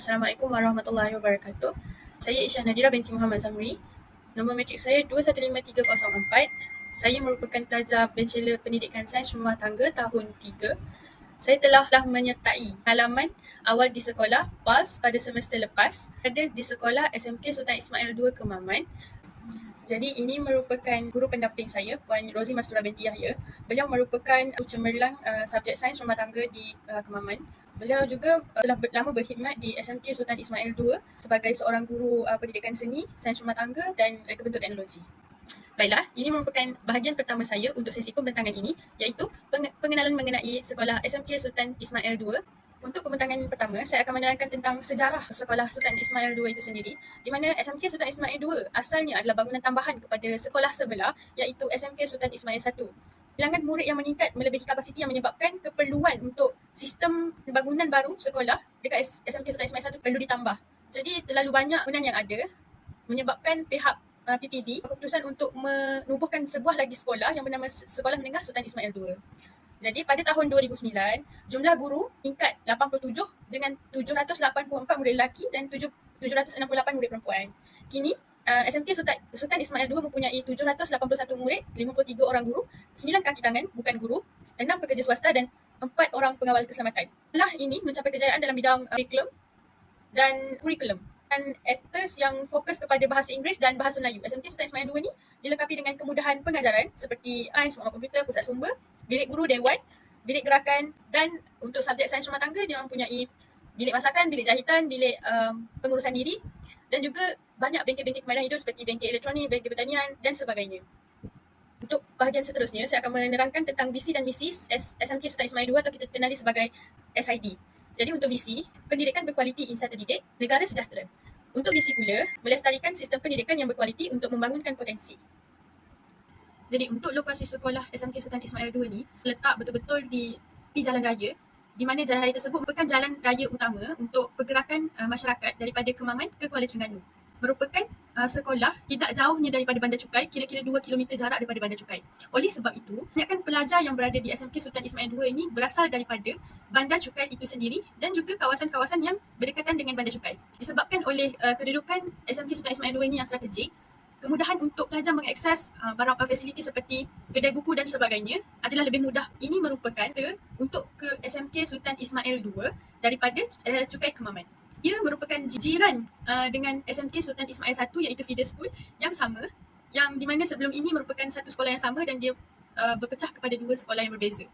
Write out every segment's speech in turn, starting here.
Assalamualaikum warahmatullahi wabarakatuh. Saya Isha Nadira binti Muhammad Zamri. Nombor matrik saya 215304. Saya merupakan pelajar Bachelor Pendidikan Sains Rumah Tangga tahun 3. Saya telah menyertai pengalaman awal di sekolah PAS pada semester lepas. Ada di sekolah SMK Sultan Ismail II Kemaman. Jadi ini merupakan guru pendamping saya, Puan Rozi Mastura binti Yahya. Beliau merupakan cemerlang subjek sains rumah tangga di Kemaman. Beliau juga telah lama berkhidmat di SMK Sultan Ismail II sebagai seorang guru pendidikan seni, sains rumah tangga dan reka bentuk teknologi. Baiklah, ini merupakan bahagian pertama saya untuk sesi pembentangan ini, iaitu pengenalan mengenai sekolah SMK Sultan Ismail II. Untuk pembentangan pertama, saya akan menerangkan tentang sejarah sekolah Sultan Ismail II itu sendiri, di mana SMK Sultan Ismail II asalnya adalah bangunan tambahan kepada sekolah sebelah, iaitu SMK Sultan Ismail I. Bilangan murid yang meningkat melebihi kapasiti yang menyebabkan keperluan untuk sistem bangunan baru sekolah dekat SMK Sultan Ismail I perlu ditambah. Jadi terlalu banyak bangunan yang ada menyebabkan pihak PPD keputusan untuk menubuhkan sebuah lagi sekolah yang bernama Sekolah Menengah Sultan Ismail II. Jadi pada tahun 2009, jumlah guru tingkat 87 dengan 784 murid lelaki dan 768 murid perempuan. Kini SMK Sultan Ismail II mempunyai 781 murid, 53 orang guru, 9 kaki tangan bukan guru, 6 pekerja swasta dan 4 orang pengawal keselamatan. Sekolah ini mencapai kejayaan dalam bidang kurikulum dan actors yang fokus kepada bahasa Inggeris dan bahasa Melayu. SMK Sultan Ismail II ni dilengkapi dengan kemudahan pengajaran seperti sains, maklumat komputer, pusat sumber, bilik guru dewan, bilik gerakan, dan untuk subjek sains rumah tangga dia mempunyai bilik masakan, bilik jahitan, bilik pengurusan diri dan juga banyak bengkel-bengkel kemahiran hidup seperti bengkel elektronik, bengkel pertanian dan sebagainya. Untuk bahagian seterusnya, saya akan menerangkan tentang visi dan misi SMK Sultan Ismail II atau kita kenali sebagai SID. Jadi untuk visi, pendidikan berkualiti insan terdidik, negara sejahtera. Untuk misi pula, melestarikan sistem pendidikan yang berkualiti untuk membangunkan potensi. Jadi untuk lokasi sekolah SMK Sultan Ismail II ni letak betul-betul di jalan raya, di mana jalan raya tersebut merupakan jalan raya utama untuk pergerakan masyarakat daripada Kemaman ke Kuala Terengganu. Merupakan sekolah tidak jauhnya daripada Bandar Cukai, kira-kira 2 km jarak daripada Bandar Cukai. Oleh sebab itu, kebanyakan pelajar yang berada di SMK Sultan Ismail II ini berasal daripada Bandar Cukai itu sendiri dan juga kawasan-kawasan yang berdekatan dengan Bandar Cukai. Disebabkan oleh kedudukan SMK Sultan Ismail II ini yang strategik, kemudahan untuk pelajar mengakses barang fasiliti seperti kedai buku dan sebagainya adalah lebih mudah. Ini merupakan untuk ke SMK Sultan Ismail II daripada Cukai Kemaman. Ia merupakan jiran dengan SMK Sultan Ismail I iaitu feeder school yang sama, yang di mana sebelum ini merupakan satu sekolah yang sama dan dia berpecah kepada dua sekolah yang berbeza.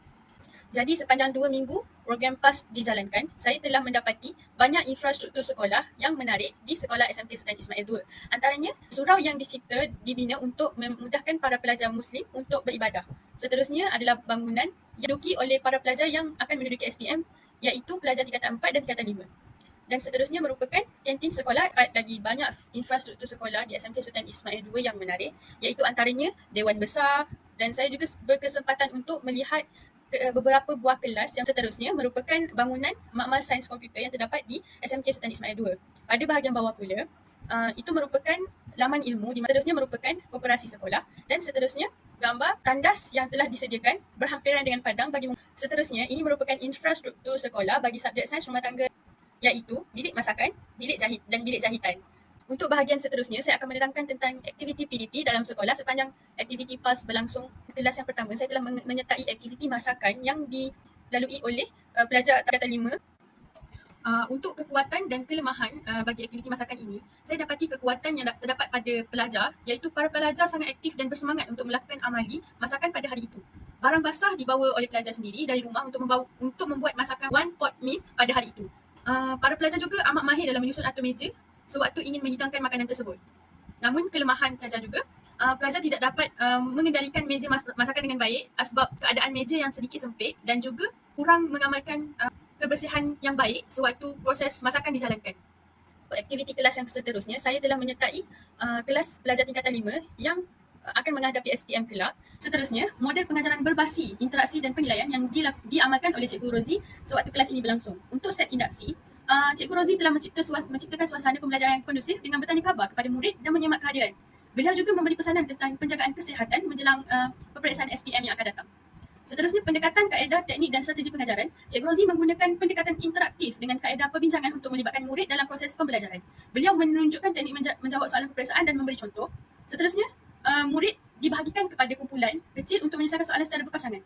Jadi sepanjang 2 minggu program PAS dijalankan, saya telah mendapati banyak infrastruktur sekolah yang menarik di sekolah SMK Sultan Ismail II. Antaranya, surau yang dicipta dibina untuk memudahkan para pelajar Muslim untuk beribadah. Seterusnya adalah bangunan yang diduduki oleh para pelajar yang akan menduduki SPM, iaitu pelajar tingkatan 4 dan tingkatan 5. Dan seterusnya merupakan kantin sekolah. Lagi banyak infrastruktur sekolah di SMK Sultan Ismail II yang menarik, iaitu antaranya Dewan Besar, dan saya juga berkesempatan untuk melihat beberapa buah kelas yang seterusnya merupakan bangunan makmal sains komputer yang terdapat di SMK Sultan Ismail II. Pada bahagian bawah pula, itu merupakan laman ilmu, di mana seterusnya merupakan koperasi sekolah dan seterusnya gambar tandas yang telah disediakan berhampiran dengan padang bagi seterusnya ini merupakan infrastruktur sekolah bagi subjek sains rumah tangga, iaitu bilik masakan, bilik jahit dan bilik jahitan. Untuk bahagian seterusnya, saya akan menerangkan tentang aktiviti PDP dalam sekolah. Sepanjang aktiviti PAS berlangsung kelas yang pertama, saya telah menyertai aktiviti masakan yang dilalui oleh pelajar tingkatan 5. Untuk kekuatan dan kelemahan bagi aktiviti masakan ini, saya dapati kekuatan yang terdapat pada pelajar, iaitu para pelajar sangat aktif dan bersemangat untuk melakukan amali masakan pada hari itu. Barang basah dibawa oleh pelajar sendiri dari rumah untuk membuat masakan one pot meal pada hari itu. Para pelajar juga amat mahir dalam menyusun atur meja sewaktu ingin menghidangkan makanan tersebut. Namun kelemahan pelajar juga, pelajar tidak dapat mengendalikan meja masakan dengan baik sebab keadaan meja yang sedikit sempit dan juga kurang mengamalkan kebersihan yang baik sewaktu proses masakan dijalankan. Aktiviti kelas yang seterusnya, saya telah menyertai kelas pelajar tingkatan 5 yang akan menghadapi SPM kelak. Seterusnya, model pengajaran berbasi, interaksi dan penilaian yang diamalkan oleh Cikgu Rozi sewaktu kelas ini berlangsung. Untuk set induksi, Cikgu Rozi telah menciptakan suasana pembelajaran yang kondusif dengan bertanya khabar kepada murid dan menyemak kehadiran. Beliau juga memberi pesanan tentang penjagaan kesihatan menjelang peperiksaan SPM yang akan datang. Seterusnya, pendekatan kaedah, teknik dan strategi pengajaran. Cikgu Rozi menggunakan pendekatan interaktif dengan kaedah perbincangan untuk melibatkan murid dalam proses pembelajaran. Beliau menunjukkan teknik menjawab soalan peperiksaan dan memberi contoh. Seterusnya, murid dibahagikan kepada kumpulan kecil untuk menyelesaikan soalan secara berpasangan.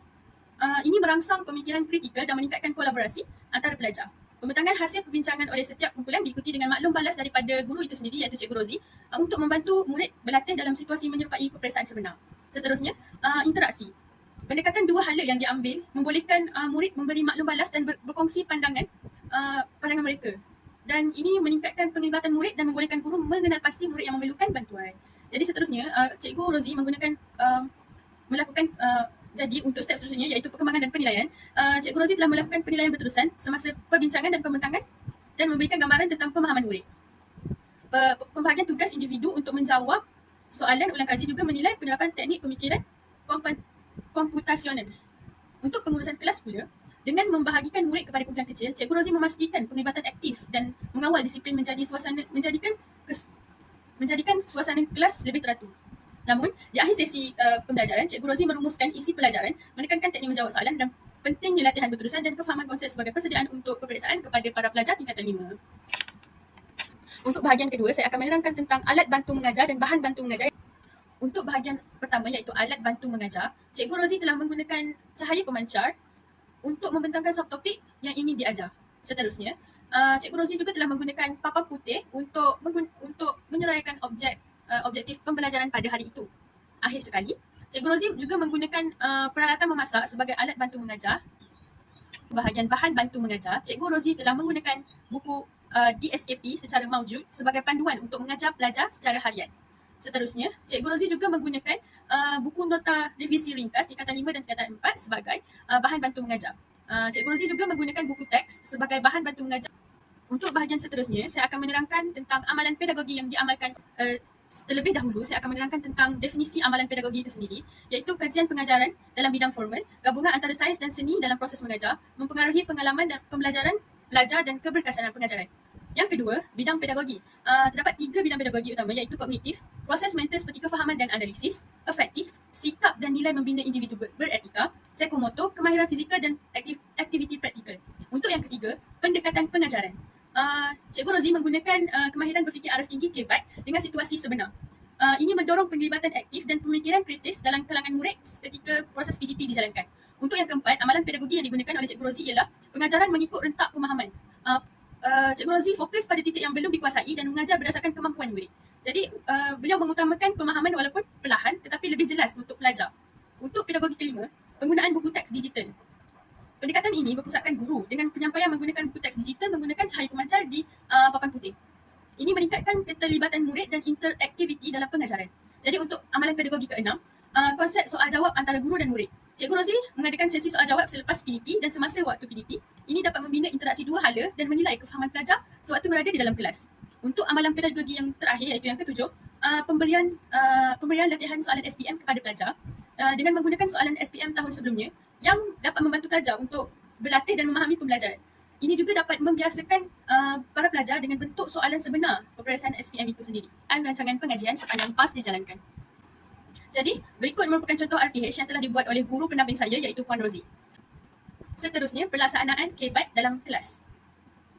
Ini merangsang pemikiran kritikal dan meningkatkan kolaborasi antara pelajar. Pembentangan hasil perbincangan oleh setiap kumpulan diikuti dengan maklum balas daripada guru itu sendiri, iaitu Cikgu Rozi, untuk membantu murid berlatih dalam situasi menyerupai peperiksaan sebenar. Seterusnya, interaksi. Pendekatan dua hala yang diambil membolehkan murid memberi maklum balas dan berkongsi pandangan mereka. Dan ini meningkatkan penglibatan murid dan membolehkan guru mengenal pasti murid yang memerlukan bantuan. Jadi seterusnya, Cikgu Rozi melakukan jadi untuk step seterusnya, iaitu perkembangan dan penilaian. Cikgu Rozi telah melakukan penilaian berterusan semasa perbincangan dan pembentangan dan memberikan gambaran tentang pemahaman murid. Pembahagian tugas individu untuk menjawab soalan ulang kaji juga menilai penerapan teknik pemikiran komputasional. Untuk pengurusan kelas pula, dengan membahagikan murid kepada kumpulan kecil, Cikgu Rozi memastikan penglibatan aktif dan mengawal disiplin menjadikan suasana kelas lebih teratur. Namun, di akhir sesi pembelajaran, Cikgu Rozi merumuskan isi pelajaran, menekankan teknik menjawab soalan dan pentingnya latihan berterusan dan kefahaman konsep sebagai persediaan untuk peperiksaan kepada para pelajar tingkatan 5. Untuk bahagian kedua, saya akan menerangkan tentang alat bantu mengajar dan bahan bantu mengajar. Untuk bahagian pertama, iaitu alat bantu mengajar, Cikgu Rozi telah menggunakan cahaya pemancar untuk membentangkan subtopik yang ingin diajar. Seterusnya, Cikgu Rozi juga telah menggunakan papan putih untuk menyeraikan objektif pembelajaran pada hari itu. Akhir sekali, Cikgu Rozi juga menggunakan peralatan memasak sebagai alat bantu mengajar. Bahagian bahan bantu mengajar, Cikgu Rozi telah menggunakan buku DSKP secara maujud sebagai panduan untuk mengajar pelajar secara harian. Seterusnya, Cikgu Rozi juga menggunakan buku nota revisi ringkas tingkatan 5 dan tingkatan 4 sebagai bahan bantu mengajar. Cikgu Rozi juga menggunakan buku teks sebagai bahan bantu mengajar. Untuk bahagian seterusnya, saya akan menerangkan tentang amalan pedagogi yang diamalkan. Terlebih dahulu, saya akan menerangkan tentang definisi amalan pedagogi itu sendiri, iaitu kajian pengajaran dalam bidang formal, gabungan antara sains dan seni dalam proses mengajar, mempengaruhi pengalaman dan pembelajaran pelajar dan keberkesanan pengajaran. Yang kedua, bidang pedagogi. Terdapat 3 bidang pedagogi utama, iaitu kognitif, proses mental seperti kefahaman dan analisis, afektif, sikap dan nilai membina individu beretika, psikomotor, kemahiran fizikal dan aktiviti praktikal. Untuk yang ketiga, pendekatan pengajaran. Cikgu Rozi menggunakan kemahiran berfikir aras tinggi KBAC dengan situasi sebenar. Ini mendorong penglibatan aktif dan pemikiran kritis dalam kalangan murid ketika proses PDP dijalankan. Untuk yang keempat, amalan pedagogi yang digunakan oleh Cikgu Rozi ialah pengajaran mengikut rentak pemahaman. Cikgu Rozi fokus pada titik yang belum dikuasai dan mengajar berdasarkan kemampuan murid. Jadi, beliau mengutamakan pemahaman walaupun perlahan tetapi lebih jelas untuk pelajar. Untuk pedagogi kelima, penggunaan buku teks digital. Pendekatan ini berpusatkan guru dengan penyampaian menggunakan buku teks digital menggunakan cahaya pemancar di papan putih. Ini meningkatkan keterlibatan murid dan interaktiviti dalam pengajaran. Jadi untuk amalan pedagogi ke-6, konsep soal jawab antara guru dan murid. Cikgu Rozi mengadakan sesi soal jawab selepas PDP dan semasa waktu PDP. Ini dapat membina interaksi dua hala dan menilai kefahaman pelajar sewaktu berada di dalam kelas. Untuk amalan pedagogi yang terakhir, iaitu yang ke-7, pemberian latihan soalan SPM kepada pelajar dengan menggunakan soalan SPM tahun sebelumnya yang dapat membantu pelajar untuk berlatih dan memahami pembelajaran. Ini juga dapat membiasakan para pelajar dengan bentuk soalan sebenar peperiksaan SPM itu sendiri dan rancangan pengajian sepanjang PAS dijalankan. Jadi, berikut merupakan contoh RPH yang telah dibuat oleh guru pendamping saya, iaitu Puan Rozi. Seterusnya, pelaksanaan KBAC dalam kelas.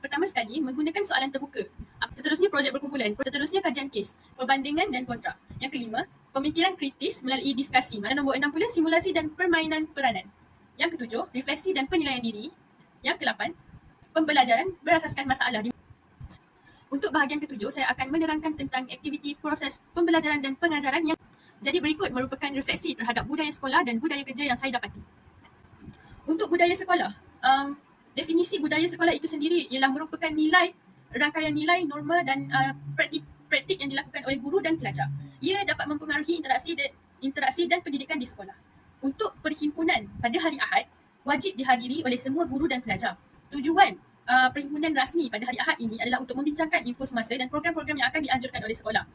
Pertama sekali, menggunakan soalan terbuka. Seterusnya, projek berkumpulan. Seterusnya, kajian kes, perbandingan dan kontrak. Yang kelima, pemikiran kritis melalui diskusi. Mana nombor 6 pula, simulasi dan permainan peranan. Yang ketujuh, refleksi dan penilaian diri. Yang ke-8, pembelajaran berasaskan masalah. Untuk bahagian ketujuh, saya akan menerangkan tentang aktiviti proses pembelajaran dan pengajaran yang jadi berikut merupakan refleksi terhadap budaya sekolah dan budaya kerja yang saya dapati. Untuk budaya sekolah, definisi budaya sekolah itu sendiri ialah merupakan rangkaian nilai, norma dan praktik yang dilakukan oleh guru dan pelajar. Ia dapat mempengaruhi interaksi dan pendidikan di sekolah. Untuk perhimpunan pada hari Ahad, wajib dihadiri oleh semua guru dan pelajar. Tujuan perhimpunan rasmi pada hari Ahad ini adalah untuk membincangkan info semasa dan program-program yang akan dianjurkan oleh sekolah.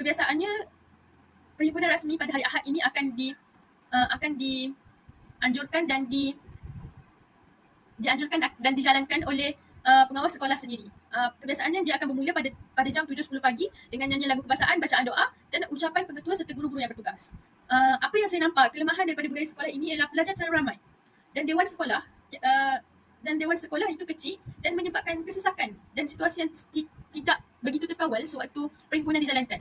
Kebiasaannya perhimpunan rasmi pada hari Ahad ini akan dianjurkan dan dijalankan oleh pengawas sekolah sendiri. Kebiasaannya dia akan bermula pada jam 7.10 pagi dengan nyanyian lagu kebangsaan, bacaan doa dan ucapan pengetua serta guru-guru yang bertugas. Apa yang saya nampak, kelemahan daripada budaya sekolah ini ialah pelajar terlalu ramai dan dewan sekolah itu kecil dan menyebabkan kesesakan dan situasi yang tidak begitu terkawal sewaktu perhimpunan dijalankan.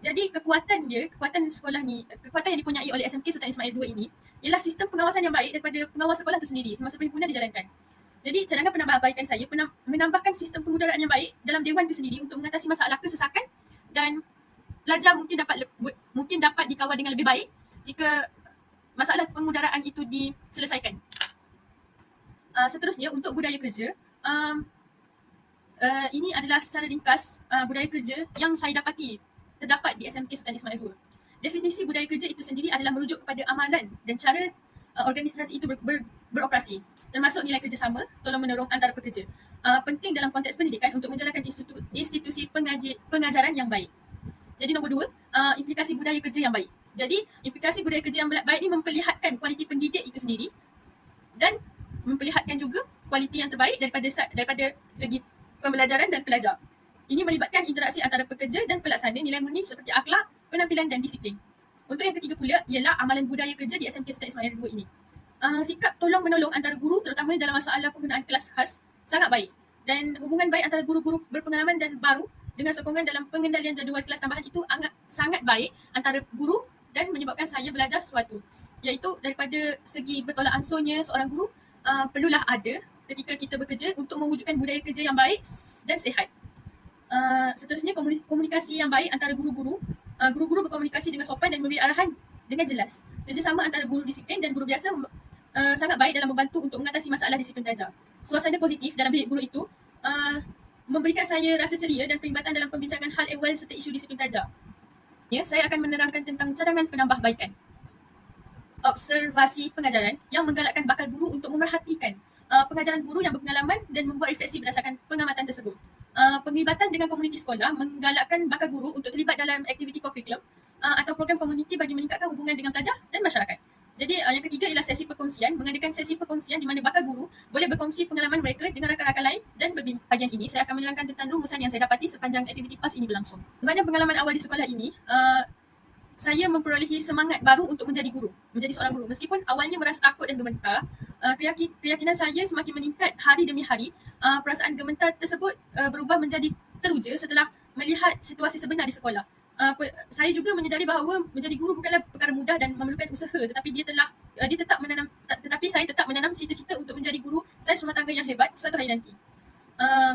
Jadi kekuatan sekolah ni, kekuatan yang dipunyai oleh SMK Sultan Ismail II ini ialah sistem pengawasan yang baik daripada pengawas sekolah itu sendiri semasa perhimpunan dijalankan. Jadi cadangan penambahbaikan saya menambahkan sistem pengudaraan yang baik dalam dewan itu sendiri untuk mengatasi masalah kesesakan dan pelajar mungkin dapat dikawal dengan lebih baik jika masalah pengudaraan itu diselesaikan. Seterusnya untuk budaya kerja, ini adalah secara ringkas budaya kerja yang saya dapati terdapat di SMK Sultan Ismail II. Definisi budaya kerja itu sendiri adalah merujuk kepada amalan dan cara organisasi itu beroperasi, termasuk nilai kerjasama, tolong-menolong antara pekerja. Penting dalam konteks pendidikan untuk menjalankan institusi pengajaran yang baik. Jadi nombor 2, implikasi budaya kerja yang baik. Jadi implikasi budaya kerja yang baik ini memperlihatkan kualiti pendidik itu sendiri dan memperlihatkan juga kualiti yang terbaik daripada segi pembelajaran dan pelajar. Ini melibatkan interaksi antara pekerja dan pelaksana nilai murni seperti akhlak, penampilan dan disiplin. Untuk yang ketiga pula ialah amalan budaya kerja di SMK Sultan Ismail II ini. Sikap tolong-menolong antara guru terutama dalam masalah penggunaan kelas khas sangat baik dan hubungan baik antara guru-guru berpengalaman dan baru dengan sokongan dalam pengendalian jadual kelas tambahan itu sangat baik antara guru dan menyebabkan saya belajar sesuatu, iaitu daripada segi bertolak ansurnya seorang guru perlulah ada ketika kita bekerja untuk mewujudkan budaya kerja yang baik dan sihat. Seterusnya komunikasi yang baik antara guru-guru. Guru-guru berkomunikasi dengan sopan dan memberi arahan dengan jelas. Kerjasama antara guru disiplin dan guru biasa sangat baik dalam membantu untuk mengatasi masalah disiplin pelajar. Suasana positif dalam bilik guru itu memberikan saya rasa ceria dan perlibatan dalam pembincangan hal ehwal serta isu disiplin pelajar. Ya, saya akan menerangkan tentang cadangan penambahbaikan. Observasi pengajaran yang menggalakkan bakal guru untuk memerhatikan pengajaran guru yang berpengalaman dan membuat refleksi berdasarkan pengamatan tersebut. Penglibatan dengan komuniti sekolah menggalakkan bakal guru untuk terlibat dalam aktiviti kurikulum atau program komuniti bagi meningkatkan hubungan dengan pelajar dan masyarakat. Jadi yang ketiga ialah sesi perkongsian, mengadakan sesi perkongsian di mana bakal guru boleh berkongsi pengalaman mereka dengan rakan-rakan lain dan bahagian ini saya akan menerangkan tentang rumusan yang saya dapati sepanjang aktiviti PAS ini berlangsung. Sepanjang pengalaman awal di sekolah ini, saya memperolehi semangat baru untuk menjadi seorang guru. Meskipun awalnya merasa takut dan gemetar, keyakinan saya semakin meningkat hari demi hari. Perasaan gemetar tersebut berubah menjadi teruja setelah melihat situasi sebenar di sekolah. Saya juga menyedari bahawa menjadi guru bukanlah perkara mudah dan memerlukan usaha, tetapi saya tetap menanam cita-cita untuk menjadi guru sains rumah tangga yang hebat suatu hari nanti.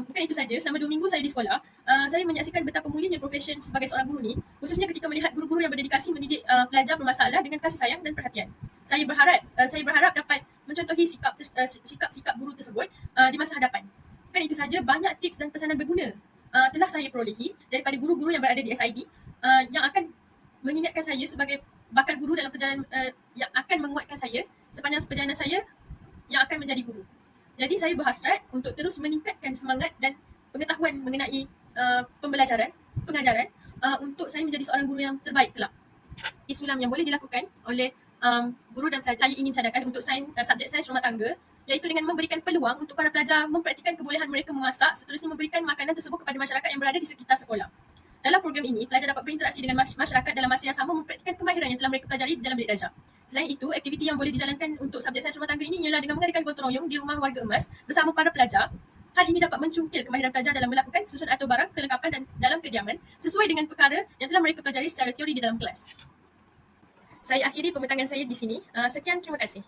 Bukan itu saja, selama 2 minggu saya di sekolah, saya menyaksikan betapa mulianya profesi sebagai seorang guru ni, khususnya ketika melihat guru-guru yang berdedikasi mendidik pelajar bermasalah dengan kasih sayang dan perhatian. Saya berharap dapat mencontohi sikap guru tersebut di masa hadapan. Bukan itu saja, banyak tips dan pesanan berguna telah saya perolehi daripada guru-guru yang berada di SID yang akan mengingatkan saya sebagai bakal guru dalam perjalanan yang akan menguatkan saya sepanjang perjalanan saya yang akan menjadi guru. Jadi saya berhasrat untuk terus meningkatkan semangat dan pengetahuan mengenai pengajaran untuk saya menjadi seorang guru yang terbaik kelak. Isulam yang boleh dilakukan oleh guru dan pelajar yang ingin cadangkan untuk subjek sains rumah tangga, iaitu dengan memberikan peluang untuk para pelajar mempraktikkan kebolehan mereka memasak, seterusnya memberikan makanan tersebut kepada masyarakat yang berada di sekitar sekolah. Dalam program ini, pelajar dapat berinteraksi dengan masyarakat dalam masa yang sama mempraktikkan kemahiran yang telah mereka pelajari dalam bilik darjah. Selain itu, aktiviti yang boleh dijalankan untuk subjek sains rumah tangga ini ialah dengan mengadakan gotong royong di rumah warga emas bersama para pelajar. Hal ini dapat mencungkil kemahiran pelajar dalam melakukan susun atau barang, kelengkapan dan dalam kediaman sesuai dengan perkara yang telah mereka pelajari secara teori di dalam kelas. Saya akhiri pembentangan saya di sini. Sekian, terima kasih.